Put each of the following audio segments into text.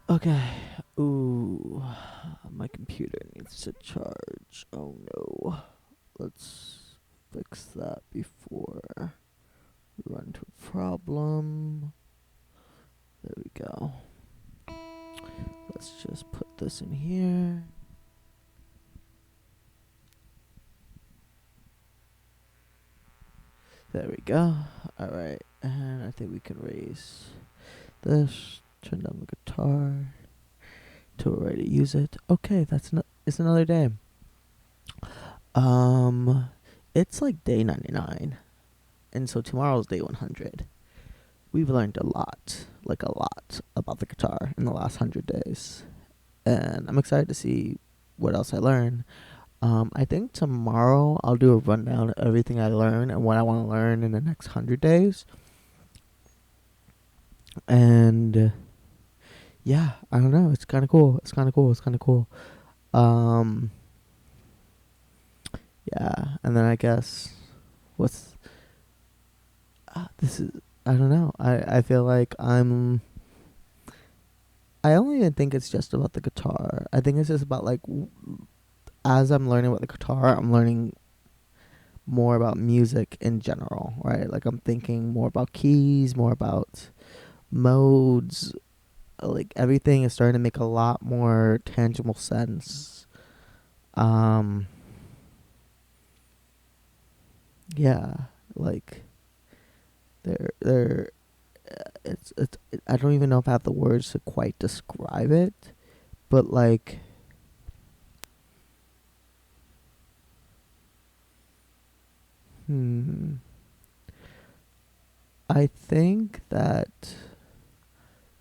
Okay. Ooh, my computer needs to charge. Oh no. Let's fix that before we run into a problem. There we go. Let's just put this in here. There we go. Alright. And I think we can raise this. Turn down the guitar. Till we're ready to use it. Okay, it's another day. Um, it's like day 99, and so tomorrow's day 100. We've learned a lot, about the guitar in the last 100 days, and I'm excited to see what else I learn. I think tomorrow I'll do a rundown of everything I learn and what I want to learn in the next 100 days, and yeah, I don't know. It's kind of cool. It's kind of cool. It's kind of cool. Um, yeah, and then I guess what's this is I don't know. I feel like I don't even think it's just about the guitar. I think it's just about like as I'm learning about the guitar, I'm learning more about music in general, right? Like I'm thinking more about keys, more about modes. Like everything is starting to make a lot more tangible sense. Um yeah, like there it's I don't even know if I have the words to quite describe it, but like hmm I think that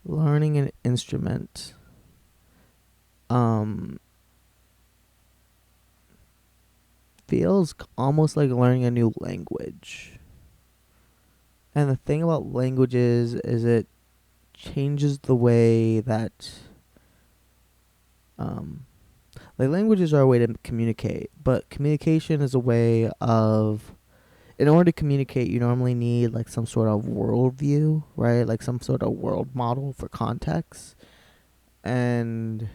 learning an instrument um feels almost like learning a new language. And the thing about languages is it changes the way that um like languages are a way to communicate, but communication is a way of in order to communicate you normally need like some sort of worldview, right? Like some sort of world model for context. And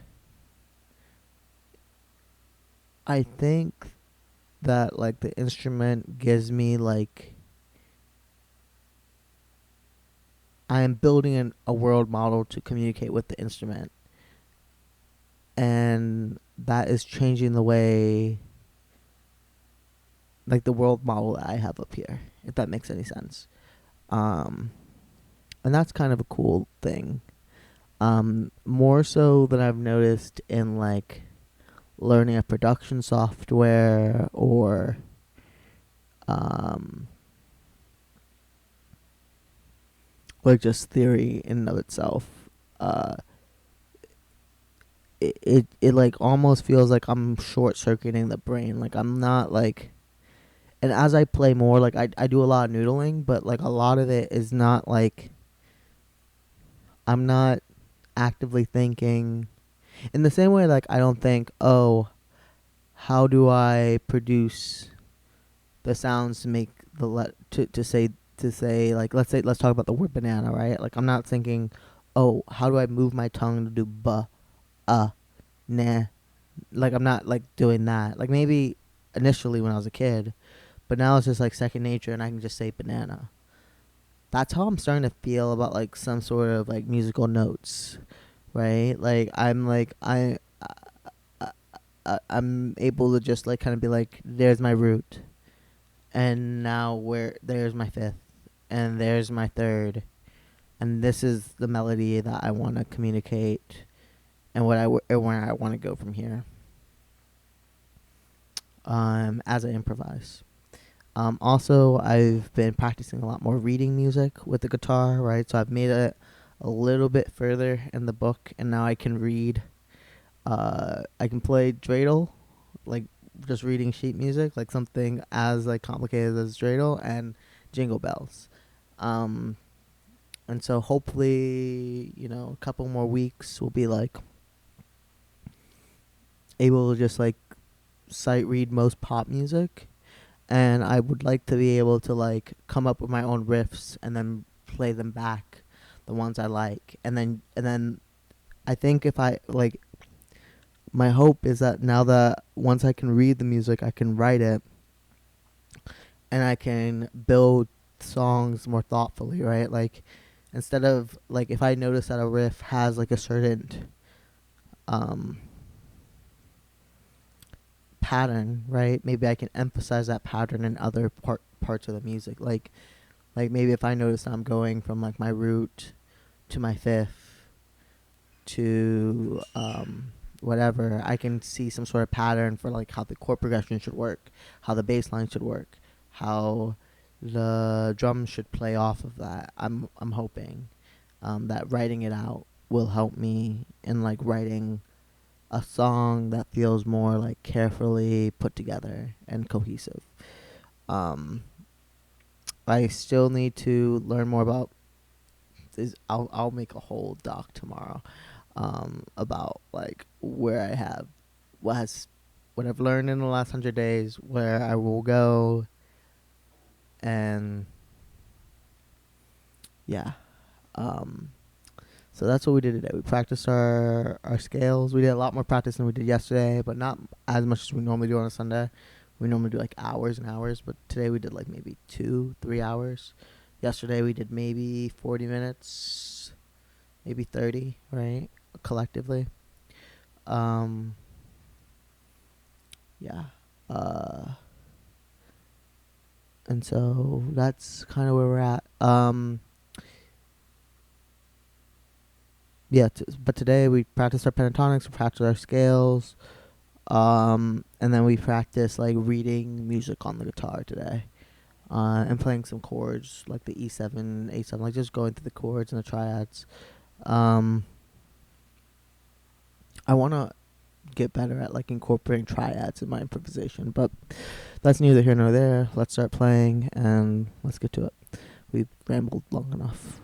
I think that like the instrument gives me like I am building a world model to communicate with the instrument, and that is changing the way like the world model that I have up here, if that makes any sense. Um, and that's kind of a cool thing. More so than I've noticed in like learning a production software or um, like just theory in and of itself. Uh, it like almost feels like I'm short circuiting the brain. Like I'm not like, and as I play more, like I do a lot of noodling, but like a lot of it is not like I'm not actively thinking in the same way. Like I don't think, oh, how do I produce the sounds to make the to say like let's talk about the word banana, right? Like I'm not thinking, oh, how do I move my tongue to do uh nah. Like I'm not like doing that. Like maybe initially when I was a kid, but now it's just like second nature, and I can just say banana. That's how I'm starting to feel about like some sort of like musical notes, right? Like I'm able to just like kind of be like, there's my root, and now where there's my fifth, and there's my third, and this is the melody that I want to communicate, and where I want to go from here. As I improvise. Also, I've been practicing a lot more reading music with the guitar, right? So I've made it a little bit further in the book, and now I can read. I can play dreidel, like just reading sheet music, like something as like complicated as dreidel and jingle bells. Um, and so hopefully, a couple more weeks we'll be like able to just like sight read most pop music, and I would like to be able to like come up with my own riffs and then play them back, the ones I like, and then I think if I like, my hope is that now that once I can read the music, I can write it, and I can build songs more thoughtfully, right? Like, instead of like, if I notice that a riff has like a certain um pattern, right? Maybe I can emphasize that pattern in other parts of the music. Like maybe if I notice that I'm going from like my root to my fifth to whatever, I can see some sort of pattern for like how the chord progression should work, how the bass line should work, how the drums should play off of that. I'm hoping that writing it out will help me in like writing a song that feels more like carefully put together and cohesive. Um, I still need to learn more about this. I'll make a whole doc tomorrow, about like where I have what has what I've learned in the last 100 days, where I will go, and yeah. Um, so that's what we did today. We practiced our scales. We did a lot more practice than we did yesterday, but not as much as we normally do on a Sunday. We normally do like hours and hours, but today we did like maybe 2-3 hours. Yesterday we did maybe 40 minutes, maybe 30, right? Collectively. Um, yeah. Uh, and so that's kind of where we're at. Yeah, but today we practiced our pentatonics, we practiced our scales, and then we practiced like reading music on the guitar today, and playing some chords like the E7, A7, like just going through the chords and the triads. Um, I want to get better at like incorporating triads in my improvisation, but that's neither here nor there. Let's start playing and let's get to it. We've rambled long enough.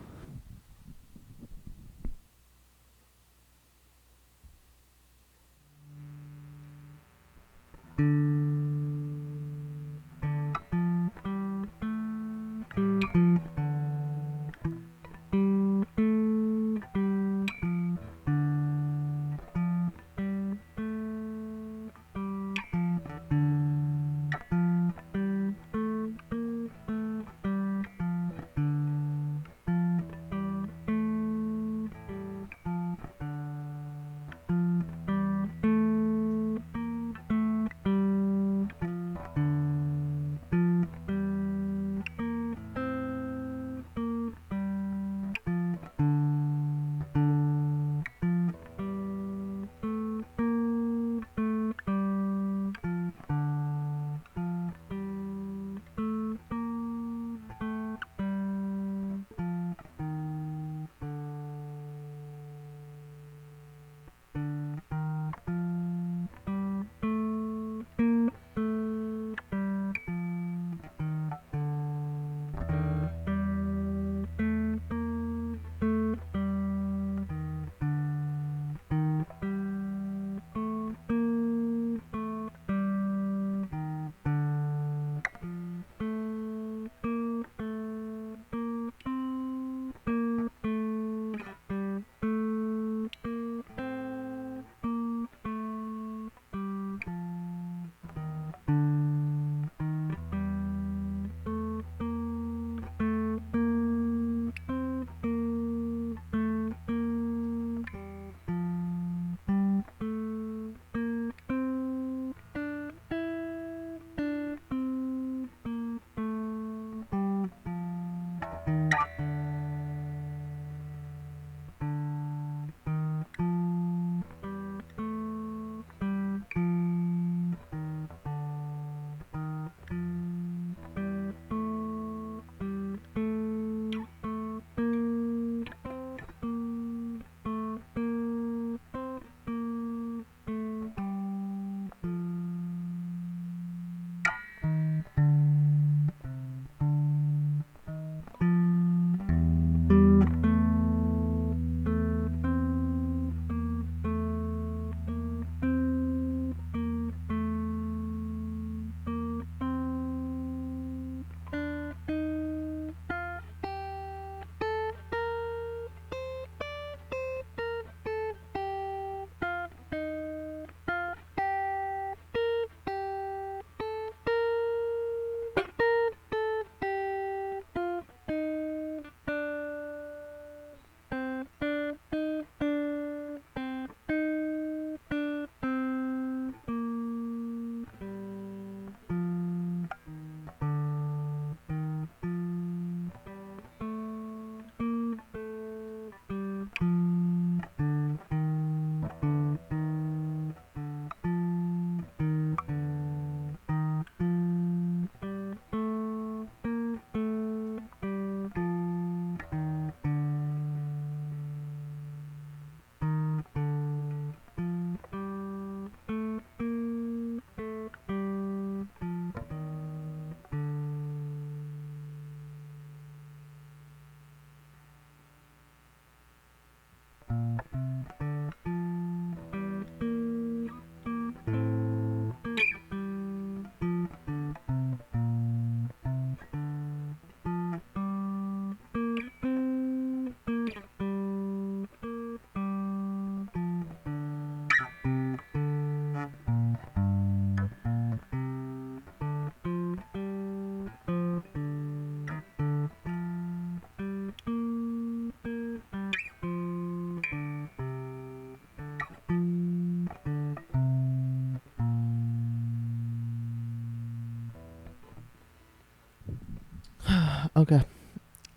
Okay.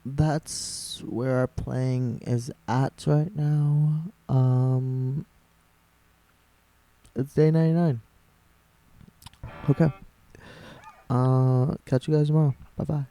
That's where our playing is at right now. It's day 99. Okay. Catch you guys tomorrow. Bye bye.